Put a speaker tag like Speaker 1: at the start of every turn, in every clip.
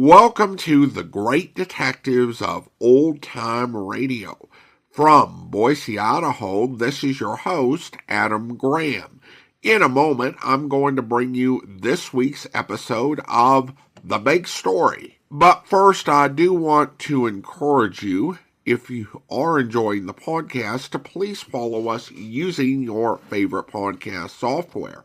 Speaker 1: Welcome to the Great Detectives of Old Time Radio. From Boise, Idaho, this is your host, Adam Graham. In a moment, I'm going to bring you this week's episode of The Big Story. But first, I do want to encourage you, if you are enjoying the podcast, to please follow us using your favorite podcast software.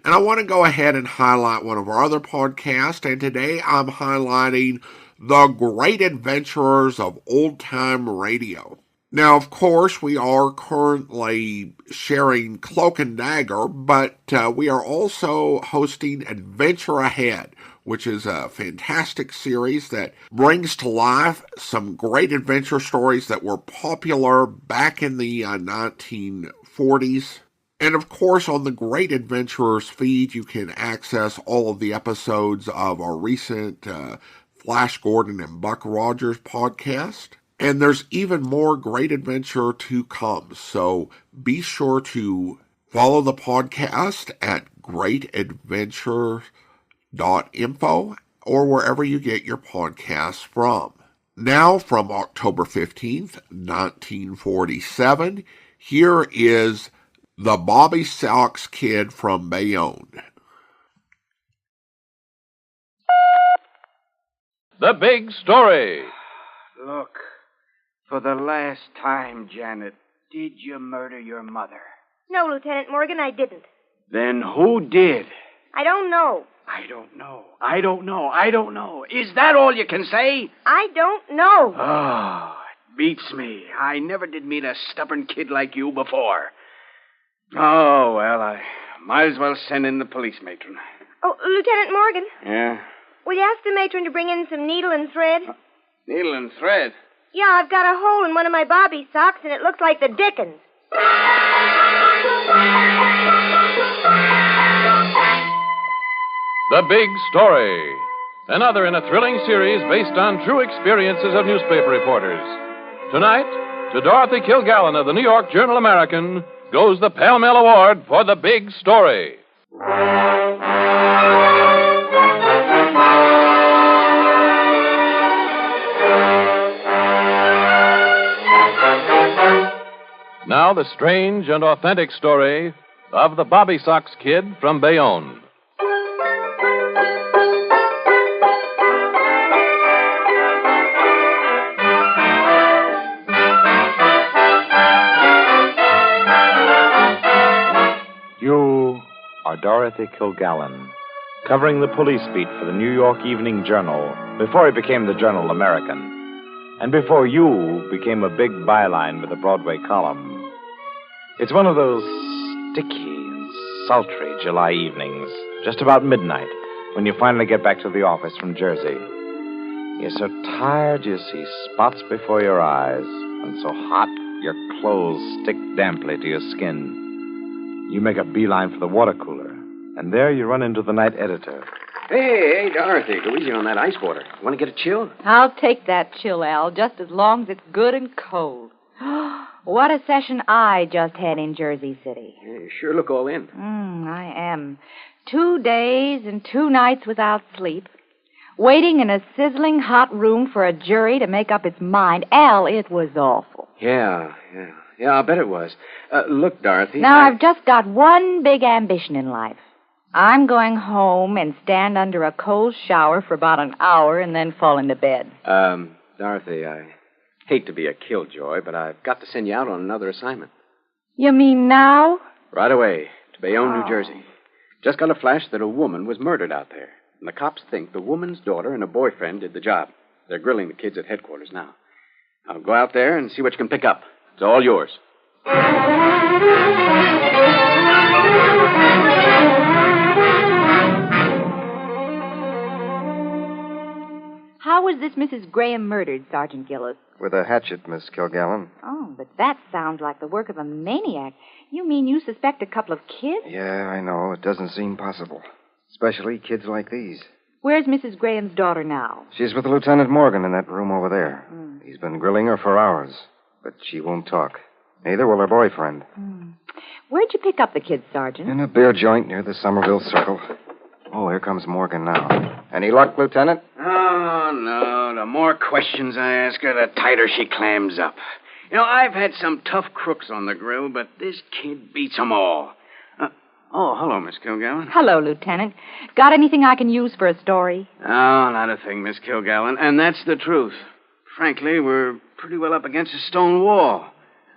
Speaker 1: And I want to go ahead and highlight one of our other podcasts, and today I'm highlighting The Great Adventurers of Old Time Radio. Now, of course, we are currently sharing Cloak and Dagger, but we are also hosting Adventure Ahead, which is a fantastic series that brings to life some great adventure stories that were popular back in the 1940s. And of course, on the Great Adventurers feed, you can access all of the episodes of our recent Flash Gordon and Buck Rogers podcast. And there's even more great adventure to come. So be sure to follow the podcast at greatadventure.info or wherever you get your podcasts from. Now, from October 15th, 1947, here is The Bobby-Sox Kid from Bayonne.
Speaker 2: The Big Story.
Speaker 3: Look, for the last time, Janet, did you murder your mother?
Speaker 4: No, Lieutenant Morgan, I didn't.
Speaker 3: Then who did?
Speaker 4: I don't know.
Speaker 3: I don't know. I don't know. I don't know. Is that all you can say?
Speaker 4: I don't know.
Speaker 3: Oh, it beats me. I never did meet a stubborn kid like you before. Oh, well, I might as well send in the police matron.
Speaker 4: Oh, Lieutenant Morgan.
Speaker 3: Yeah?
Speaker 4: Will you ask the matron to bring in some needle and thread?
Speaker 3: Needle and thread?
Speaker 4: Yeah, I've got a hole in one of my Bobby-Sox, and it looks like the dickens.
Speaker 2: The Big Story. Another in a thrilling series based on true experiences of newspaper reporters. Tonight, to Dorothy Kilgaren of the New York Journal-American goes the Pell Mell Award for The Big Story. Now the strange and authentic story of the Bobby-Sox Kid from Bayonne.
Speaker 5: You are Dorothy Kilgaren, covering the police beat for the New York Evening Journal before it became the Journal-American, and before you became a big byline with a Broadway column. It's one of those sticky and sultry July evenings, just about midnight, when you finally get back to the office from Jersey. You're so tired you see spots before your eyes, and so hot your clothes stick damply to your skin. You make a beeline for the water cooler, and there you run into the night editor.
Speaker 6: Hey, Dorothy, go easy on that ice water. Want to get a chill?
Speaker 7: I'll take that chill, Al, just as long as it's good and cold. What a session I just had in Jersey City.
Speaker 6: Yeah, you sure look all in.
Speaker 7: I am. 2 days and 2 nights without sleep. Waiting in a sizzling hot room for a jury to make up its mind. Al, it was awful.
Speaker 6: Yeah, I'll bet it was. Look, Dorothy.
Speaker 7: Now, I've just got one big ambition in life. I'm going home and stand under a cold shower for about an hour and then fall into bed.
Speaker 6: Dorothy, I hate to be a killjoy, but I've got to send you out on another assignment.
Speaker 7: You mean now?
Speaker 6: Right away, to Bayonne, New Jersey. Just got a flash that a woman was murdered out there. And the cops think the woman's daughter and a boyfriend did the job. They're grilling the kids at headquarters now. I'll go out there and see what you can pick up. It's all yours.
Speaker 7: How was this Mrs. Graham murdered, Sergeant Gillis?
Speaker 8: With a hatchet, Miss Kilgallen.
Speaker 7: Oh, but that sounds like the work of a maniac. You mean you suspect a couple of kids?
Speaker 8: Yeah, I know. It doesn't seem possible. Especially kids like these.
Speaker 7: Where's Mrs. Graham's daughter now?
Speaker 8: She's with Lieutenant Morgan in that room over there. He's been grilling her for hours, but she won't talk. Neither will her boyfriend.
Speaker 7: Where'd you pick up the kids, Sergeant?
Speaker 8: In a beer joint near the Somerville Circle. Oh, here comes Morgan now. Any luck, Lieutenant?
Speaker 3: Oh, no. The more questions I ask her, the tighter she clams up. You know, I've had some tough crooks on the grill, but this kid beats them all. Hello, Miss Kilgaren.
Speaker 7: Hello, Lieutenant. Got anything I can use for a story?
Speaker 3: Oh, not a thing, Miss Kilgaren. And that's the truth. Frankly, we're pretty well up against a stone wall.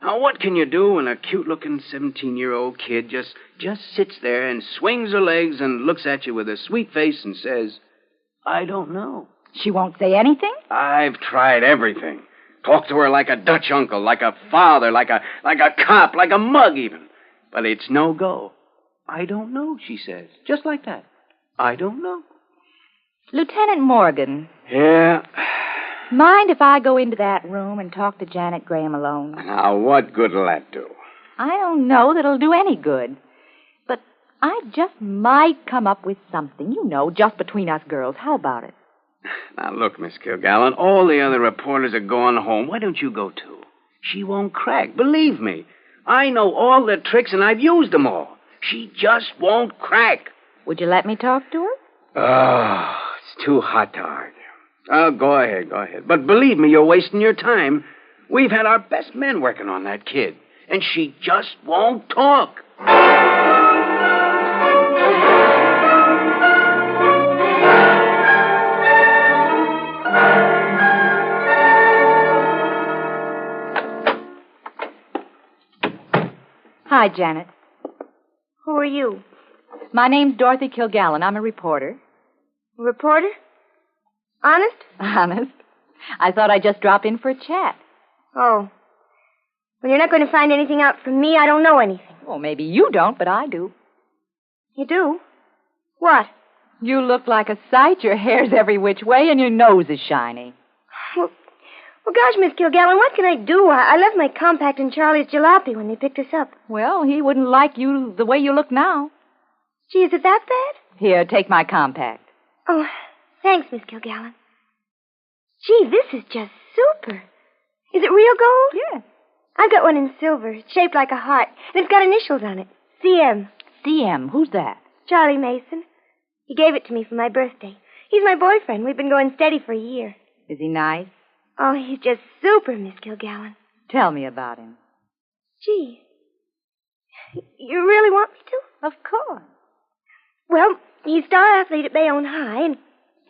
Speaker 3: Now, what can you do when a cute-looking 17-year-old kid just sits there and swings her legs and looks at you with a sweet face and says, I don't know.
Speaker 7: She won't say anything?
Speaker 3: I've tried everything. Talked to her like a Dutch uncle, like a father, like a cop, like a mug even. But it's no go. I don't know, she says. Just like that. I don't know.
Speaker 7: Lieutenant Morgan.
Speaker 3: Yeah?
Speaker 7: Mind if I go into that room and talk to Janet Graham alone?
Speaker 3: Now, what good'll that do?
Speaker 7: I don't know that it'll do any good. But I just might come up with something, just between us girls. How about it?
Speaker 3: Now, look, Miss Kilgaren, all the other reporters are going home. Why don't you go, too? She won't crack. Believe me. I know all the tricks, and I've used them all. She just won't crack.
Speaker 7: Would you let me talk to her?
Speaker 3: Oh, it's too hot to argue. Oh, go ahead. But believe me, you're wasting your time. We've had our best men working on that kid, and she just won't talk.
Speaker 7: Hi, Janet.
Speaker 4: Who are you?
Speaker 7: My name's Dorothy Kilgaren. I'm a reporter.
Speaker 4: A reporter? Honest?
Speaker 7: Honest. I thought I'd just drop in for a chat.
Speaker 4: Oh. Well, you're not going to find anything out from me. I don't know anything.
Speaker 7: Well, maybe you don't, but I do.
Speaker 4: You do? What?
Speaker 7: You look like a sight. Your hair's every which way, and your nose is shiny.
Speaker 4: Well, gosh, Miss Kilgaren, what can I do? I left my compact in Charlie's jalopy when they picked us up.
Speaker 7: Well, he wouldn't like you the way you look now.
Speaker 4: Gee, is it that bad?
Speaker 7: Here, take my compact.
Speaker 4: Oh, thanks, Miss Kilgaren. Gee, this is just super. Is it real gold?
Speaker 7: Yes.
Speaker 4: I've got one in silver. It's shaped like a heart, and it's got initials on it. CM.
Speaker 7: CM? Who's that?
Speaker 4: Charlie Mason. He gave it to me for my birthday. He's my boyfriend. We've been going steady for a year.
Speaker 7: Is he nice?
Speaker 4: Oh, he's just super, Miss Kilgaren.
Speaker 7: Tell me about him.
Speaker 4: Gee. You really want me to?
Speaker 7: Of course.
Speaker 4: Well, he's star athlete at Bayonne High, and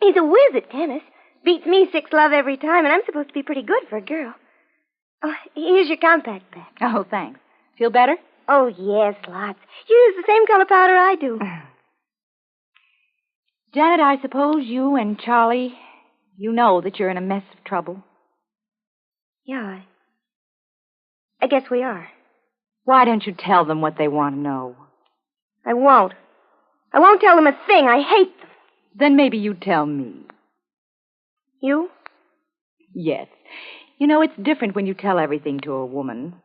Speaker 4: he's a whiz at tennis. Beats me 6-love every time, and I'm supposed to be pretty good for a girl. Oh, here's your compact back.
Speaker 7: Oh, thanks. Feel better?
Speaker 4: Oh, yes, lots. You use the same color powder I do.
Speaker 7: Janet, I suppose you and Charlie, you know that you're in a mess of trouble.
Speaker 4: Yeah, I guess we are.
Speaker 7: Why don't you tell them what they want to know?
Speaker 4: I won't. I won't tell them a thing. I hate them.
Speaker 7: Then maybe you tell me.
Speaker 4: You?
Speaker 7: Yes. It's different when you tell everything to a woman.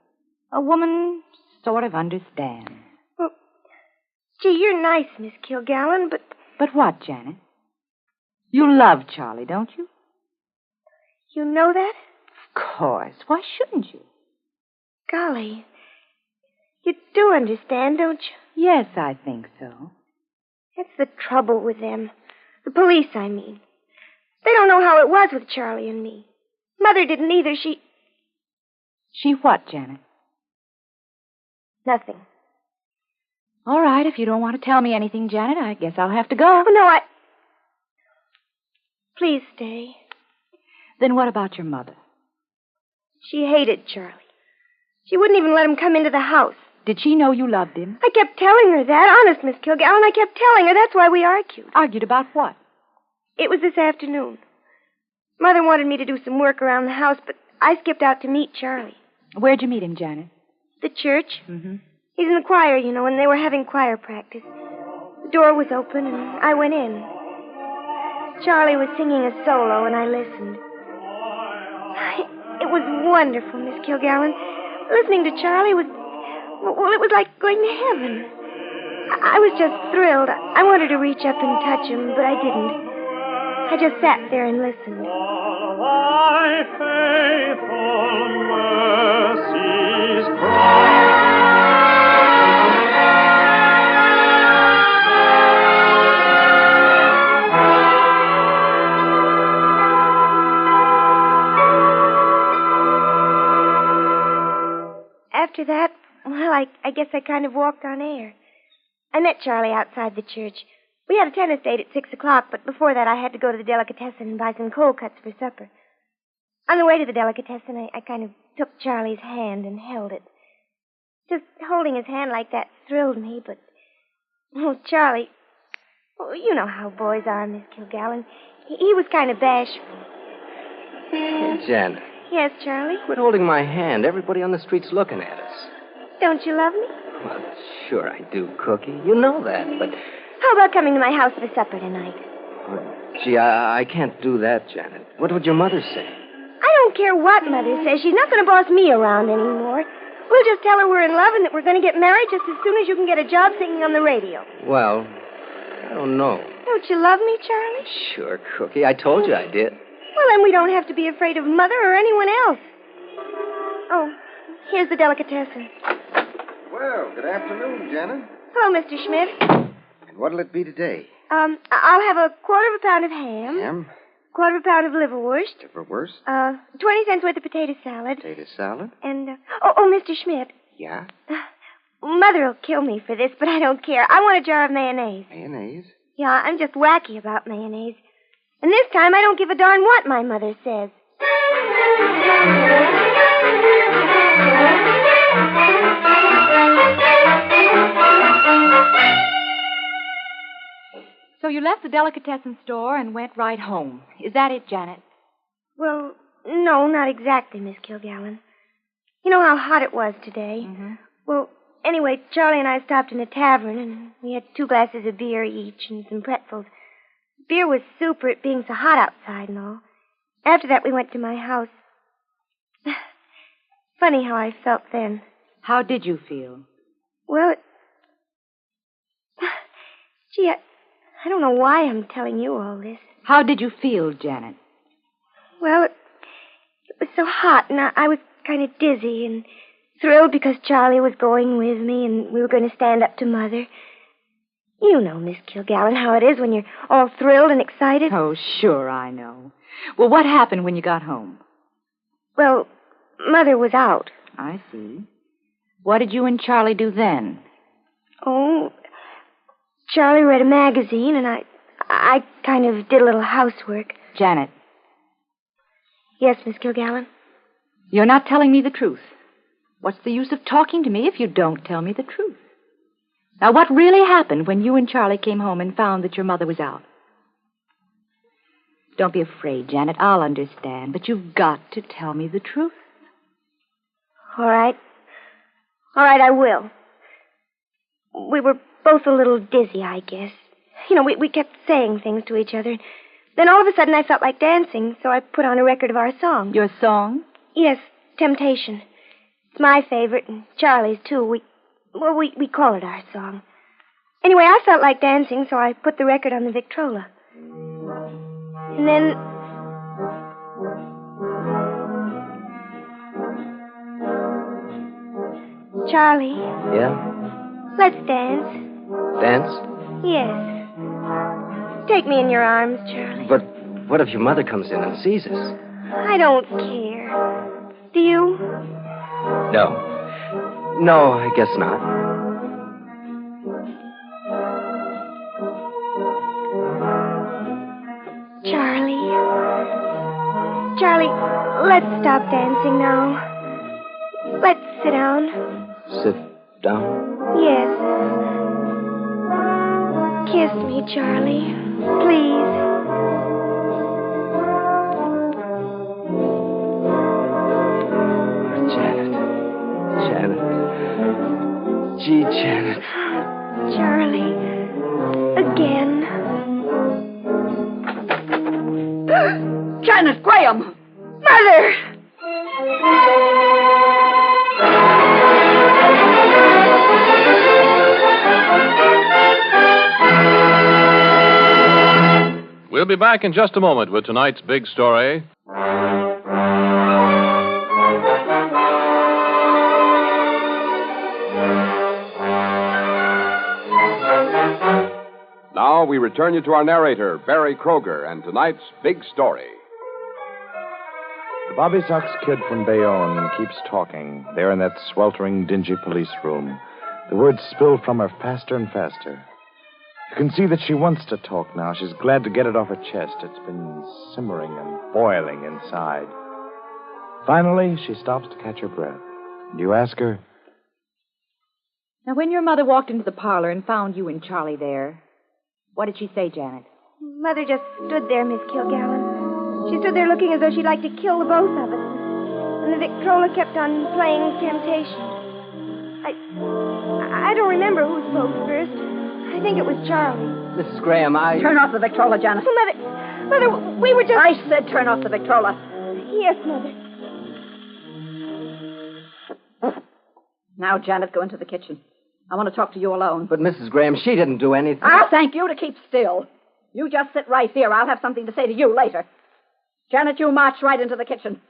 Speaker 7: A woman sort of understands.
Speaker 4: Well, gee, you're nice, Miss Kilgaren, but...
Speaker 7: But what, Janet? You love Charlie, don't you?
Speaker 4: You know that?
Speaker 7: Of course. Why shouldn't you?
Speaker 4: Golly. You do understand, don't you?
Speaker 7: Yes, I think so.
Speaker 4: That's the trouble with them. The police, I mean. They don't know how it was with Charlie and me. Mother didn't either.
Speaker 7: She what, Janet?
Speaker 4: Nothing.
Speaker 7: All right, if you don't want to tell me anything, Janet, I guess I'll have to go.
Speaker 4: Oh, no, Please stay.
Speaker 7: Then what about your mother?
Speaker 4: She hated Charlie. She wouldn't even let him come into the house.
Speaker 7: Did she know you loved him?
Speaker 4: I kept telling her that. Honest, Miss Kilgaren, I kept telling her. That's why we argued.
Speaker 7: Argued about what?
Speaker 4: It was this afternoon. Mother wanted me to do some work around the house, but I skipped out to meet Charlie.
Speaker 7: Where'd you meet him, Janet?
Speaker 4: The church.
Speaker 7: Mm-hmm.
Speaker 4: He's in the choir, and they were having choir practice. The door was open, and I went in. Charlie was singing a solo, and I listened. It was wonderful, Miss Kilgaren. Listening to Charlie was... Well, it was like going to heaven. I was just thrilled. I wanted to reach up and touch him, but I didn't. I just sat there and listened.
Speaker 9: Thy faithful mercies grant.
Speaker 4: after that, well, I guess I kind of walked on air. I met Charlie outside the church. We had a tennis date at 6 o'clock, but before that I had to go to the delicatessen and buy some cold cuts for supper. On the way to the delicatessen, I kind of took Charlie's hand and held it. Just holding his hand like that thrilled me, but... Oh, Charlie... Oh, you know how boys are, Miss Kilgaren. He was kind of bashful.
Speaker 8: Hey, Janet.
Speaker 4: Yes, Charlie?
Speaker 8: Quit holding my hand. Everybody on the street's looking at us.
Speaker 4: Don't you love me?
Speaker 8: Well, sure I do, Cookie. You know that, but...
Speaker 4: How about coming to my house for supper tonight?
Speaker 8: Gee, I can't do that, Janet. What would your mother say?
Speaker 4: I don't care what Mother says. She's not going to boss me around anymore. We'll just tell her we're in love and that we're going to get married just as soon as you can get a job singing on the radio.
Speaker 8: Well, I don't know.
Speaker 4: Don't you love me, Charlie?
Speaker 8: Sure, Cookie. I told you I did.
Speaker 4: Well, then we don't have to be afraid of Mother or anyone else. Oh, here's the delicatessen.
Speaker 8: Well, good afternoon, Janet.
Speaker 4: Hello, Mr. Schmidt.
Speaker 8: And what'll it be today?
Speaker 4: I'll have a quarter of a pound of ham.
Speaker 8: Ham?
Speaker 4: Quarter of a pound of liverwurst.
Speaker 8: Liverwurst?
Speaker 4: 20 cents worth of potato salad.
Speaker 8: Potato salad?
Speaker 4: And, Mr. Schmidt.
Speaker 8: Yeah?
Speaker 4: Mother'll kill me for this, but I don't care. I want a jar of mayonnaise.
Speaker 8: Mayonnaise?
Speaker 4: Yeah, I'm just wacky about mayonnaise. And this time I don't give a darn what my mother says.
Speaker 7: So you left the delicatessen store and went right home. Is that it, Janet?
Speaker 4: Well, no, not exactly, Miss Kilgaren. You know how hot it was today?
Speaker 7: Mm-hmm.
Speaker 4: Well, anyway, Charlie and I stopped in a tavern, and we had 2 glasses of beer each and some pretzels. Beer was super, it being so hot outside and all. After that, we went to my house. Funny how I felt then.
Speaker 7: How did you feel?
Speaker 4: Well, gee, I don't know why I'm telling you all this.
Speaker 7: How did you feel, Janet?
Speaker 4: Well, it was so hot, and I was kind of dizzy and thrilled because Charlie was going with me, and we were going to stand up to Mother. You know, Miss Kilgaren, how it is when you're all thrilled and excited.
Speaker 7: Oh, sure, I know. Well, what happened when you got home?
Speaker 4: Well, Mother was out.
Speaker 7: I see. What did you and Charlie do then?
Speaker 4: Oh, Charlie read a magazine, and I kind of did a little housework.
Speaker 7: Janet.
Speaker 4: Yes, Miss Kilgaren?
Speaker 7: You're not telling me the truth. What's the use of talking to me if you don't tell me the truth? Now, what really happened when you and Charlie came home and found that your mother was out? Don't be afraid, Janet. I'll understand, but you've got to tell me the truth.
Speaker 4: All right. All right, I will. We were both a little dizzy, I guess. You know, we kept saying things to each other. Then all of a sudden I felt like dancing, so I put on a record of our song.
Speaker 7: Your song?
Speaker 4: Yes, Temptation. It's my favorite, and Charlie's, too. We call it our song. Anyway, I felt like dancing, so I put the record on the Victrola. And then... Charlie.
Speaker 8: Yeah?
Speaker 4: Let's dance.
Speaker 8: Dance?
Speaker 4: Yes. Take me in your arms, Charlie.
Speaker 8: But what if your mother comes in and sees us?
Speaker 4: I don't care. Do you?
Speaker 8: No. No, I guess not.
Speaker 4: Charlie, let's stop dancing now. Let's sit down.
Speaker 8: Sit down?
Speaker 4: Yes. Kiss me, Charlie. Please.
Speaker 8: Janet. Gee, Janet.
Speaker 4: Charlie. Again.
Speaker 7: Janet Graham!
Speaker 4: Mother!
Speaker 2: We'll be back in just a moment with tonight's big story.
Speaker 10: Now we return you to our narrator, Barry Kroger, and tonight's big story.
Speaker 5: The Bobby-Sox kid from Bayonne keeps talking. There in that sweltering, dingy police room. The words spill from her faster and faster. You can see that she wants to talk now. She's glad to get it off her chest. It's been simmering and boiling inside. Finally, she stops to catch her breath. And you ask her,
Speaker 7: Now, when your mother walked into the parlor and found you and Charlie there, what did she say, Janet?
Speaker 4: Mother just stood there, Miss Kilgaren. She stood there looking as though she'd like to kill the both of us. And the Victrola kept on playing Temptation. I don't remember who spoke first. I think it was Charlie.
Speaker 3: Mrs. Graham,
Speaker 10: Turn off the Victrola, Janet.
Speaker 4: Oh, Mother, we were just...
Speaker 10: I said turn off the Victrola.
Speaker 4: Yes, Mother.
Speaker 10: Now, Janet, go into the kitchen. I want to talk to you alone.
Speaker 3: But Mrs. Graham, she didn't do anything.
Speaker 10: I'll thank you to keep still. You just sit right here. I'll have something to say to you later. Janet, you march right into the kitchen.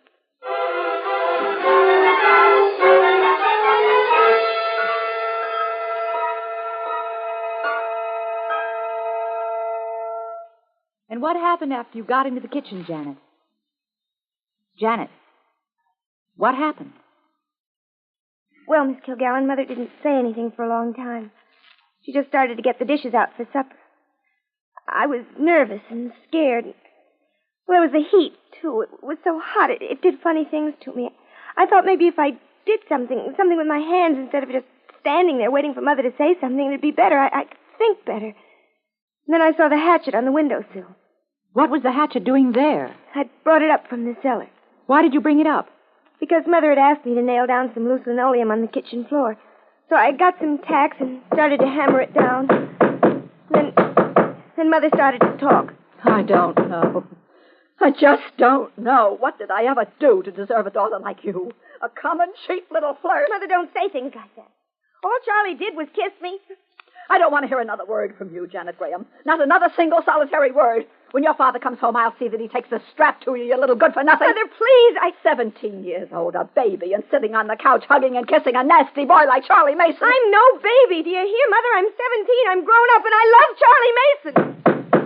Speaker 7: And what happened after you got into the kitchen, Janet? Janet, what happened?
Speaker 4: Well, Miss Kilgaren, Mother didn't say anything for a long time. She just started to get the dishes out for supper. I was nervous and scared. Well, there was the heat, too. It was so hot. It did funny things to me. I thought maybe if I did something with my hands instead of just standing there waiting for Mother to say something, it'd be better. I could think better. And then I saw the hatchet on the windowsill.
Speaker 7: What was the hatchet doing there?
Speaker 4: I'd brought it up from the cellar.
Speaker 7: Why did you bring it up?
Speaker 4: Because Mother had asked me to nail down some loose linoleum on the kitchen floor. So I got some tacks and started to hammer it down. Then Mother started to talk.
Speaker 10: I don't know. I just don't know. What did I ever do to deserve a daughter like you? A common, cheap little flirt.
Speaker 4: Mother, don't say things like that. All Charlie did was kiss me.
Speaker 10: I don't want to hear another word from you, Janet Graham. Not another single solitary word. When your father comes home, I'll see that he takes the strap to you, you little good-for-nothing.
Speaker 4: Mother, please,
Speaker 10: 17 years old, a baby, and sitting on the couch hugging and kissing a nasty boy like Charlie Mason.
Speaker 4: I'm no baby. Do you hear, Mother? I'm 17. I'm grown up, and I love Charlie Mason.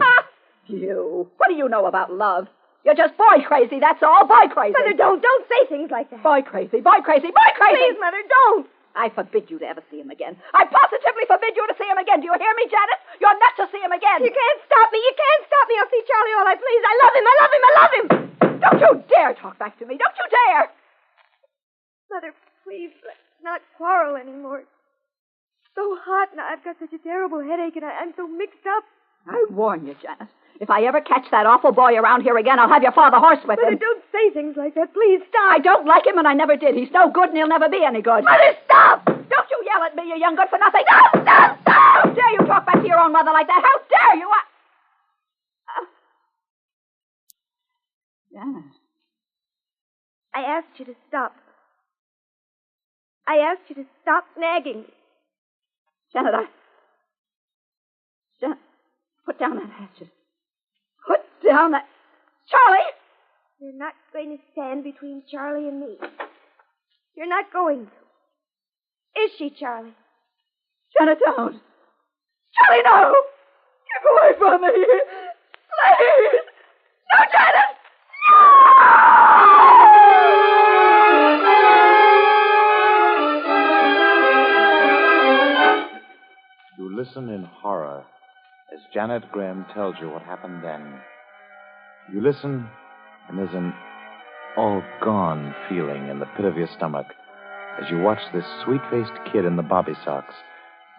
Speaker 10: Ha! You. What do you know about love? You're just boy crazy, that's all. Boy crazy.
Speaker 4: Mother, don't say things like that.
Speaker 10: Boy crazy, boy crazy, boy crazy.
Speaker 4: Please, Mother, don't.
Speaker 10: I forbid you to ever see him again. I positively forbid you to see him again. Do you hear me, Janet? You're not to see him again.
Speaker 4: You can't stop me. You can't stop me. I'll see Charlie all I please. I love him. I love him. I love him.
Speaker 10: Don't you dare talk back to me. Don't you dare.
Speaker 4: Mother, please, let's not quarrel anymore. It's so hot, and I've got such a terrible headache, and I'm so mixed up.
Speaker 10: I warn you, Janet. If I ever catch that awful boy around here again, I'll have your father horsewhip him.
Speaker 4: Mother, don't say things like that. Please, stop.
Speaker 10: I don't like him, and I never did. He's no good, and he'll never be any good.
Speaker 4: Mother, stop!
Speaker 10: Don't you yell at me, you young good-for-nothing. No, stop! How dare you talk back to your own mother like that? How dare you? Janet.
Speaker 4: I asked you to stop. I asked you to stop nagging.
Speaker 10: Janet, Janet, put down that hatchet. Put down that... Charlie!
Speaker 4: You're not going to stand between Charlie and me. You're not going to. Is she, Charlie?
Speaker 10: Janet, don't. Charlie, no! Keep away from me! Please! No, Janet!
Speaker 5: You listen in horror as Janet Graham tells you what happened then. You listen, and there's an all-gone feeling in the pit of your stomach as you watch this sweet-faced kid in the Bobby-Sox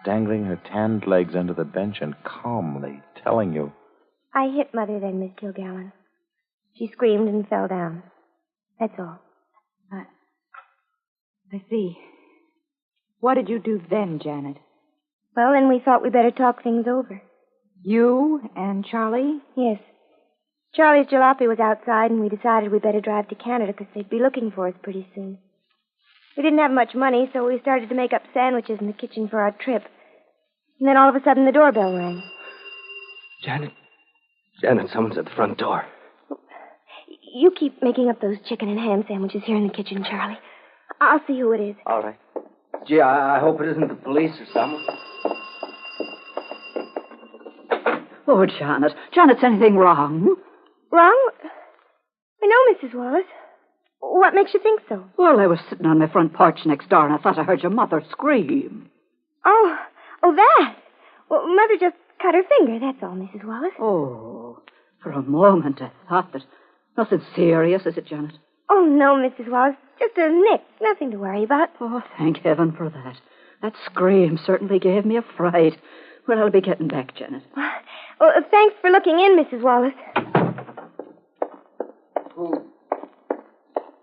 Speaker 5: dangling her tanned legs under the bench and calmly telling you.
Speaker 4: I hit Mother then, Miss Kilgaren. She screamed and fell down. That's all.
Speaker 7: I see. What did you do then, Janet?
Speaker 4: Well, then we thought we'd better talk things over.
Speaker 7: You and Charlie?
Speaker 4: Yes. Charlie's jalopy was outside, and we decided we'd better drive to Canada because they'd be looking for us pretty soon. We didn't have much money, so we started to make up sandwiches in the kitchen for our trip. And then all of a sudden the doorbell rang.
Speaker 3: Janet, someone's at the front door.
Speaker 4: You keep making up those chicken and ham sandwiches here in the kitchen, Charlie. I'll see who it is.
Speaker 3: All right. Gee, I hope it isn't the police or someone.
Speaker 10: Oh, Janet. Janet's anything wrong?
Speaker 4: Wrong? I know, Mrs. Wallace. What makes you think so?
Speaker 10: Well, I was sitting on my front porch next door, and I thought I heard your mother scream.
Speaker 4: Oh, that. Well, Mother just cut her finger, that's all, Mrs. Wallace.
Speaker 10: Oh, for a moment I thought that. Nothing serious, is it, Janet?
Speaker 4: Oh, no, Mrs. Wallace. Just a nick. Nothing to worry about.
Speaker 10: Oh, thank heaven for that. That scream certainly gave me a fright. Well, I'll be getting back, Janet.
Speaker 4: Well, thanks for looking in, Mrs. Wallace.
Speaker 8: Who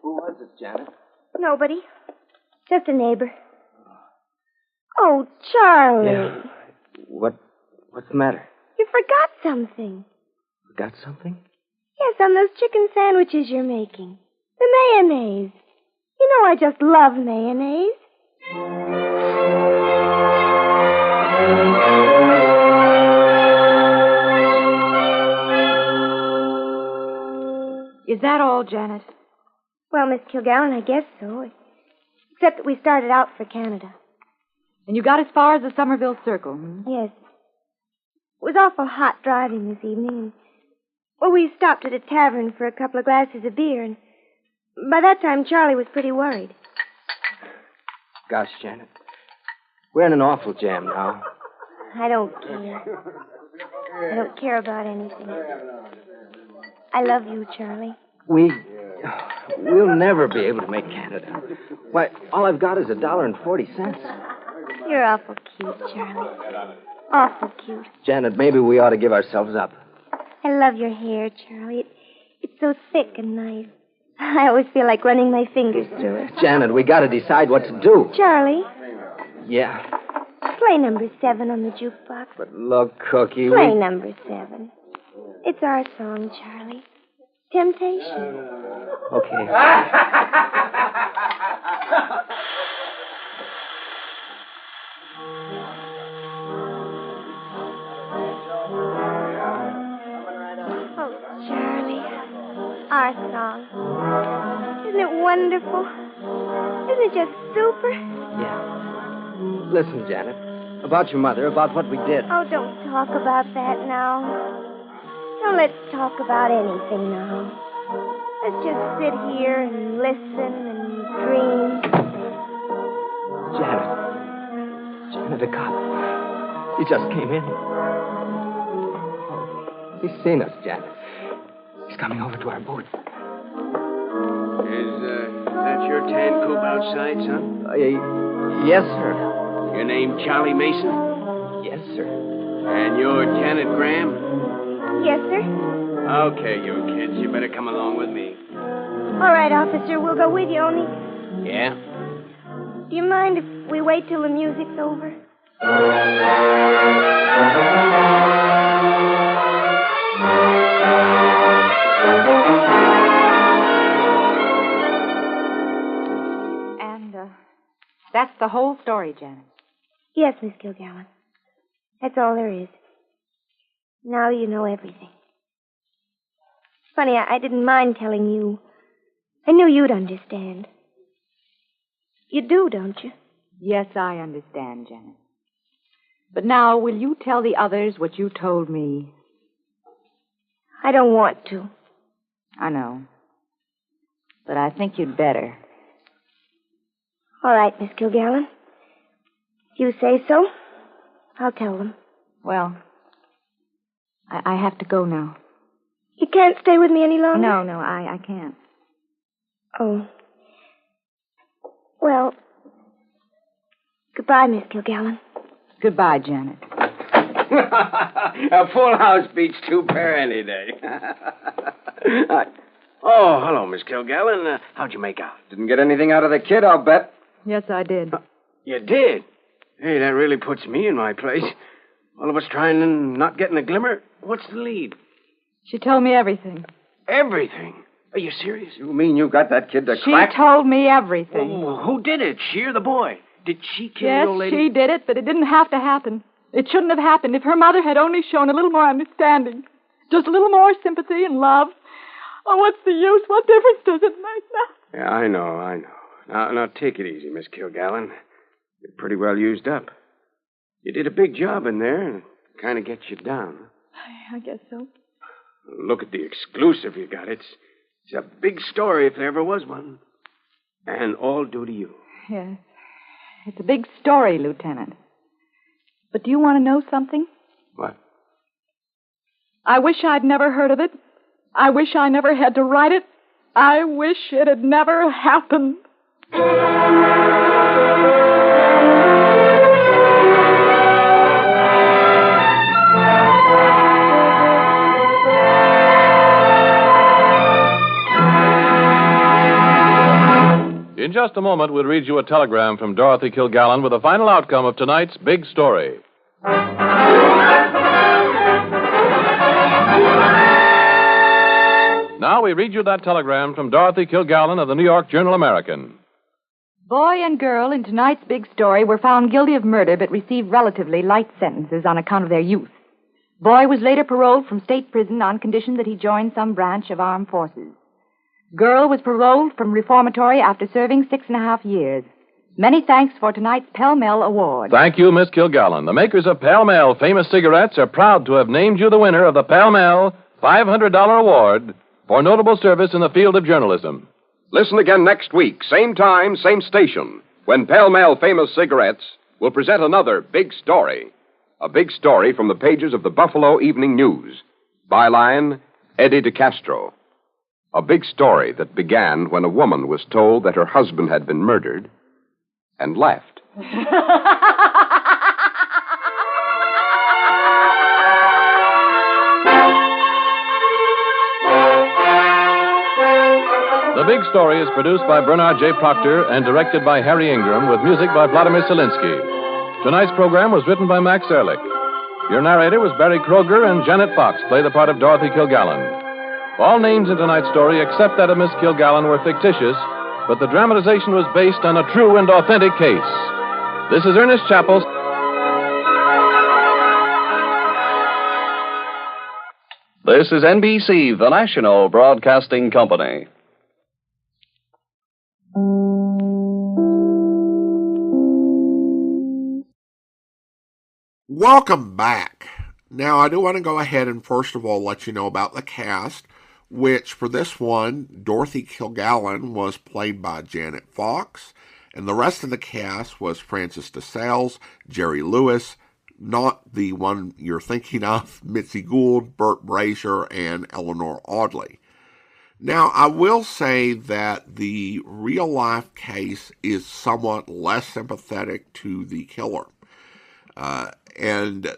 Speaker 8: was it, Janet?
Speaker 4: Nobody. Just a neighbor. Oh, Charlie.
Speaker 8: Yeah. What's the matter?
Speaker 4: You forgot something.
Speaker 8: Forgot something?
Speaker 4: Yes, on those chicken sandwiches you're making. The mayonnaise. You know I just love mayonnaise.
Speaker 7: Is that all, Janet?
Speaker 4: Well, Miss Kilgaren, I guess so. Except that we started out for Canada.
Speaker 7: And you got as far as the Somerville Circle, hmm?
Speaker 4: Yes. It was awful hot driving this evening, and we stopped at a tavern for a couple of glasses of beer, and by that time Charlie was pretty worried.
Speaker 8: Gosh, Janet. We're in an awful jam now.
Speaker 4: I don't care. I don't care about anything. I love you, Charlie.
Speaker 8: We'll never be able to make Canada. Why, all I've got is $1.40.
Speaker 4: You're awful cute, Charlie. Awful cute.
Speaker 8: Janet, maybe we ought to give ourselves up.
Speaker 4: I love your hair, Charlie. It's so thick and nice. I always feel like running my fingers through it.
Speaker 8: Janet, we got to decide what to do.
Speaker 4: Charlie,
Speaker 8: Yeah.
Speaker 4: play number 7 on the jukebox.
Speaker 8: But look, Cookie,
Speaker 4: Play number 7. It's our song, Charlie. Temptation.
Speaker 8: Okay.
Speaker 4: Oh, Charlie. Our song. Isn't it wonderful? Isn't it just super?
Speaker 8: Yeah. Listen, Janet. About your mother, about what we did.
Speaker 4: Oh, don't talk about that now. Now let's talk about anything now. Let's just sit here and listen and dream.
Speaker 8: Janet, the cop. He just came in. He's seen us, Janet. He's coming over to our booth.
Speaker 3: Is that your tan coupe outside, son?
Speaker 8: Yes, sir.
Speaker 3: Your name Charlie Mason?
Speaker 8: Yes, sir.
Speaker 3: And you're Janet Graham?
Speaker 4: Yes, sir.
Speaker 3: Okay, you kids, you better come along with me.
Speaker 4: All right, officer, we'll go with you, only...
Speaker 3: Yeah?
Speaker 4: Do you mind if we wait till the music's over?
Speaker 7: And, that's the whole story, Janet.
Speaker 4: Yes, Miss Kilgaren. That's all there is. Now you know everything. Funny, I didn't mind telling you. I knew you'd understand. You do, don't you?
Speaker 7: Yes, I understand, Janet. But now, will you tell the others what you told me?
Speaker 4: I don't want to.
Speaker 7: I know. But I think you'd better.
Speaker 4: All right, Miss Kilgaren. If you say so, I'll tell them.
Speaker 7: Well, I have to go now.
Speaker 4: You can't stay with me any longer?
Speaker 7: No, I can't.
Speaker 4: Oh. Well, goodbye, Miss Kilgaren.
Speaker 7: Goodbye, Janet.
Speaker 3: A full house beats 2 pair any day. Oh, hello, Miss Kilgaren. How'd you make out?
Speaker 8: Didn't get anything out of the kid, I'll bet.
Speaker 7: Yes, I did.
Speaker 3: You did? Hey, that really puts me in my place. All of us trying and not getting a glimmer. What's the lead?
Speaker 7: She told me everything.
Speaker 3: Everything? Are you serious?
Speaker 8: You mean you got that kid to
Speaker 7: She
Speaker 8: crack?
Speaker 7: told me everything.
Speaker 3: Oh, who did it? She or the boy? Did she kill
Speaker 7: Yes,
Speaker 3: the old lady?
Speaker 7: she did it, but it didn't have to happen. It shouldn't have happened if her mother had only shown a little more understanding. Just a little more sympathy and love. Oh, what's the use? What difference does it make now?
Speaker 3: Yeah, I know. Now, take it easy, Miss Kilgaren. You're pretty well used up. You did a big job in there, and it kind of gets you down.
Speaker 7: I guess so.
Speaker 3: Look at the exclusive you got. It's It's a big story if there ever was one. And all due to you.
Speaker 7: Yes. It's a big story, Lieutenant. But do you want to know something?
Speaker 3: What?
Speaker 7: I wish I'd never heard of it. I wish I never had to write it. I wish it had never happened.
Speaker 2: In just a moment, we'll read you a telegram from Dorothy Kilgaren with the final outcome of tonight's big story. Now we read you that telegram from Dorothy Kilgaren of the New York Journal-American.
Speaker 7: Boy and girl in tonight's big story were found guilty of murder but received relatively light sentences on account of their youth. Boy was later paroled from state prison on condition that he join some branch of armed forces. Girl was paroled from reformatory after serving 6.5 years. Many thanks for tonight's Pell Mell Award.
Speaker 2: Thank you, Miss Kilgaren. The makers of Pell Mell Famous Cigarettes are proud to have named you the winner of the Pell Mell $500 Award for notable service in the field of journalism.
Speaker 11: Listen again next week, same time, same station, when Pell Mell Famous Cigarettes will present another big story. A big story from the pages of the Buffalo Evening News. Byline, Eddie DeCastro. A big story that began when a woman was told that her husband had been murdered and left.
Speaker 2: The Big Story is produced by Bernard J. Proctor and directed by Harry Ingram with music by Vladimir Selinsky. Tonight's program was written by Max Ehrlich. Your narrator was Barry Kroger, and Janet Fox played the part of Dorothy Kilgaren. All names in tonight's story except that of Miss Kilgaren were fictitious, but the dramatization was based on a true and authentic case. This is Ernest Chappell.
Speaker 12: This is NBC, the national broadcasting company.
Speaker 1: Welcome back. Now, I do want to go ahead and first of all let you know about the cast, which for this one, Dorothy Kilgaren was played by Janet Fox, and the rest of the cast was Francis DeSales, Jerry Lewis, not the one you're thinking of, Mitzi Gould, Burt Brazier, and Eleanor Audley. Now, I will say that the real-life case is somewhat less sympathetic to the killer. And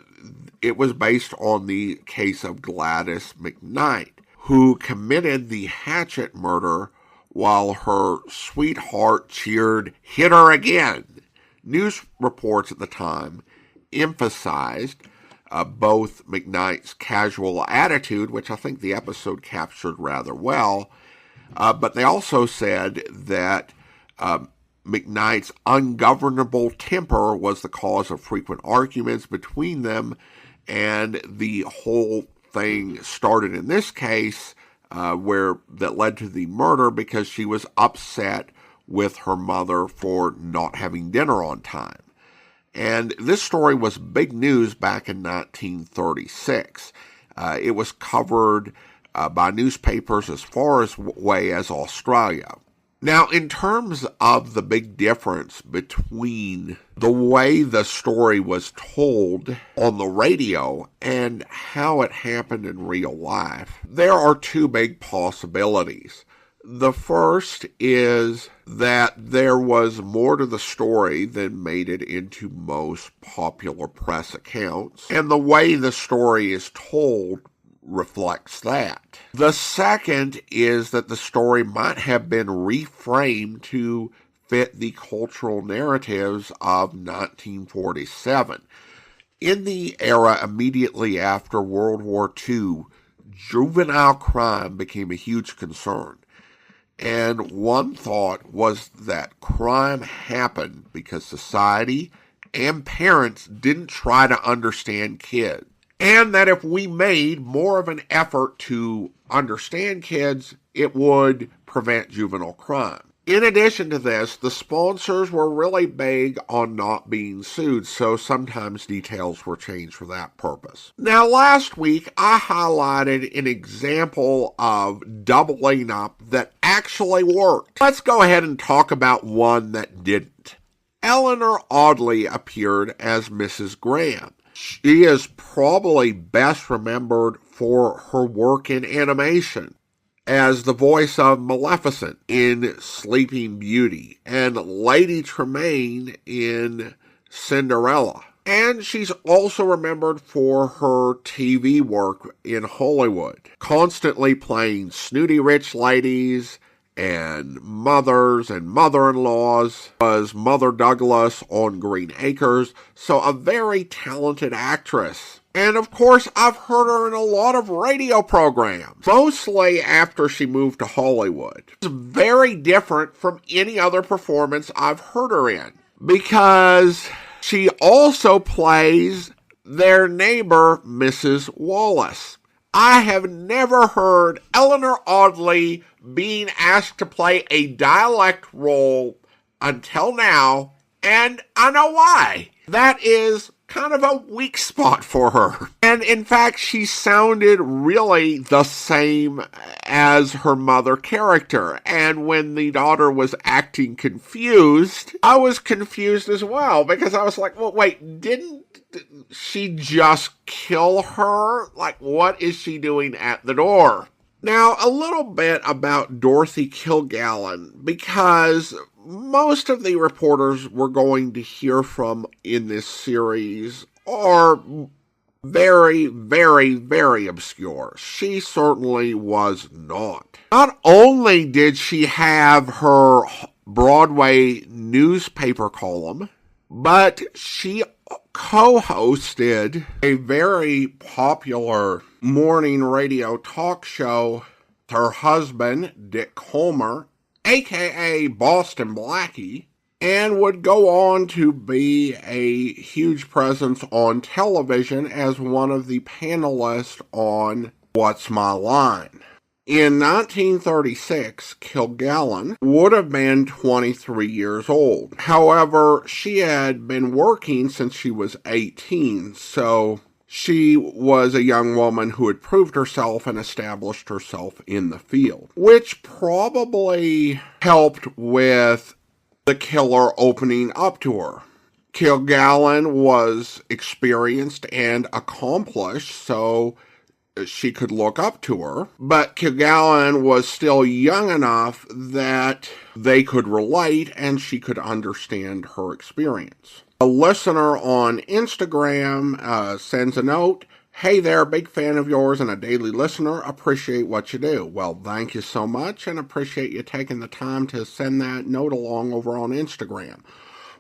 Speaker 1: it was based on the case of Gladys McKnight, who committed the Hatchet murder while her sweetheart cheered, "Hit her again." News reports at the time emphasized both McKnight's casual attitude, which I think the episode captured rather well, but they also said that McKnight's ungovernable temper was the cause of frequent arguments between them, and the whole thing started in this case that led to the murder because she was upset with her mother for not having dinner on time. And this story was big news back in 1936. It was covered by newspapers as far away as Australia. Now, in terms of the big difference between the way the story was told on the radio and how it happened in real life, there are two big possibilities. The first is that there was more to the story than made it into most popular press accounts, and the way the story is told reflects that. The second is that the story might have been reframed to fit the cultural narratives of 1947. In the era immediately after World War II, juvenile crime became a huge concern. And one thought was that crime happened because society and parents didn't try to understand kids. And that if we made more of an effort to understand kids, it would prevent juvenile crime. In addition to this, the sponsors were really big on not being sued, so sometimes details were changed for that purpose. Now, last week, I highlighted an example of doubling up that actually worked. Let's go ahead and talk about one that didn't. Eleanor Audley appeared as Mrs. Graham. She is probably best remembered for her work in animation, as the voice of Maleficent in Sleeping Beauty and Lady Tremaine in Cinderella. And she's also remembered for her TV work in Hollywood, constantly playing snooty rich ladies and mothers and mother-in-laws, was Mother Douglas on Green Acres, so a very talented actress. And of course, I've heard her in a lot of radio programs, mostly after she moved to Hollywood. It's very different from any other performance I've heard her in, because she also plays their neighbor, Mrs. Wallace. I have never heard Eleanor Audley being asked to play a dialect role until now, and I know why. That is kind of a weak spot for her. And in fact, she sounded really the same as her mother character. And when the daughter was acting confused, I was confused as well, because I was like, well, wait, didn't she just kill her? Like, what is she doing at the door? Now, a little bit about Dorothy Kilgaren, because most of the reporters we're going to hear from in this series are very, very, very obscure. She certainly was not. Not only did she have her Broadway newspaper column, but she co-hosted a very popular morning radio talk show with her husband, Dick Comer, a.k.a. Boston Blackie, and would go on to be a huge presence on television as one of the panelists on What's My Line. In 1936, Kilgaren would have been 23 years old. However, she had been working since she was 18, so she was a young woman who had proved herself and established herself in the field, which probably helped with the killer opening up to her. Kilgaren was experienced and accomplished, so she could look up to her, but Kilgaren was still young enough that they could relate and she could understand her experience. A listener on Instagram sends a note, "Hey there, big fan of yours and a daily listener. Appreciate what you do." Well, thank you so much and appreciate you taking the time to send that note along over on Instagram.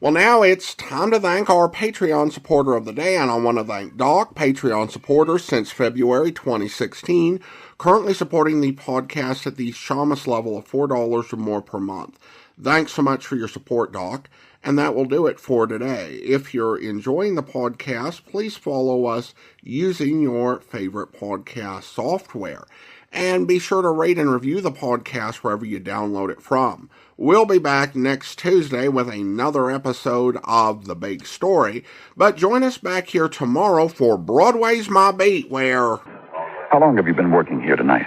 Speaker 1: Well, now it's time to thank our Patreon supporter of the day, and I want to thank Doc, Patreon supporter since February 2016, currently supporting the podcast at the Shamus level of $4 or more per month. Thanks so much for your support, Doc, and that will do it for today. If you're enjoying the podcast, please follow us using your favorite podcast software, and be sure to rate and review the podcast wherever you download it from. We'll be back next Tuesday with another episode of The Big Story, but join us back here tomorrow for Broadway's My Beat, where...
Speaker 13: How long have you been working here tonight?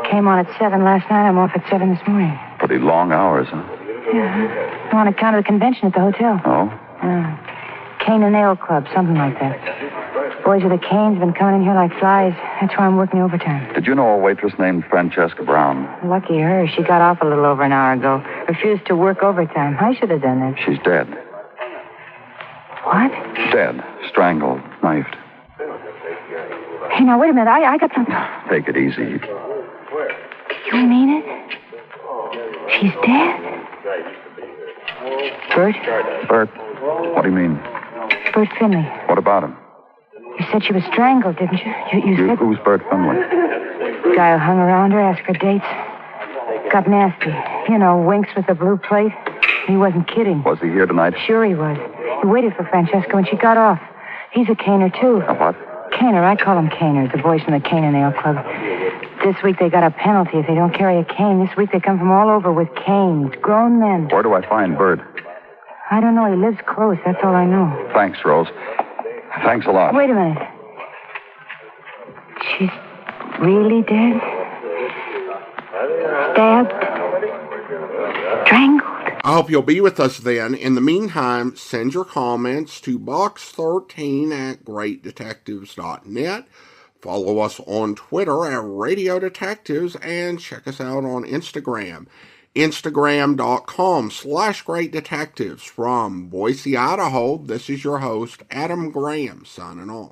Speaker 14: Came on at 7 last night. I'm off at 7 this morning.
Speaker 13: Pretty long hours, huh?
Speaker 14: Yeah. On account of the convention at the hotel.
Speaker 13: Oh?
Speaker 14: Cane and Nail Club, something like that. Boys with the canes have been coming in here like flies. That's why I'm working overtime.
Speaker 13: Did you know a waitress named Francesca Brown?
Speaker 14: Lucky her. She got off a little over an hour ago. Refused to work overtime. I should have done that.
Speaker 13: She's dead.
Speaker 14: What?
Speaker 13: Dead. Strangled. Knifed.
Speaker 14: Hey, now, wait a minute. I got something.
Speaker 13: Take it easy.
Speaker 14: You mean it? She's dead? Burt?
Speaker 13: Burt? What do you mean?
Speaker 14: Burt Finley.
Speaker 13: What about him?
Speaker 14: You said she was strangled, didn't you? You said...
Speaker 13: Who's Burt Finley?
Speaker 14: The guy who hung around her, asked for dates. Got nasty. You know, winks with the blue plate. He wasn't kidding.
Speaker 13: Was he here tonight?
Speaker 14: Sure he was. He waited for Francesca when she got off. He's a caner, too.
Speaker 13: A what?
Speaker 14: Caner. I call him Caners, the boys from the Cane and Nail Club. This week they got a penalty if they don't carry a cane. This week they come from all over with canes. Grown men.
Speaker 13: Where do I find Burt?
Speaker 14: I don't know. He lives close. That's all I know.
Speaker 13: Thanks, Rose. Thanks a lot.
Speaker 14: Wait a minute. She's really dead? Stabbed? Strangled?
Speaker 1: I hope you'll be with us then. In the meantime, send your comments to box13@greatdetectives.net. Follow us on Twitter at Radio Detectives and check us out on Instagram. Instagram.com/greatdetectives. From Boise, Idaho, this is your host, Adam Graham, signing off.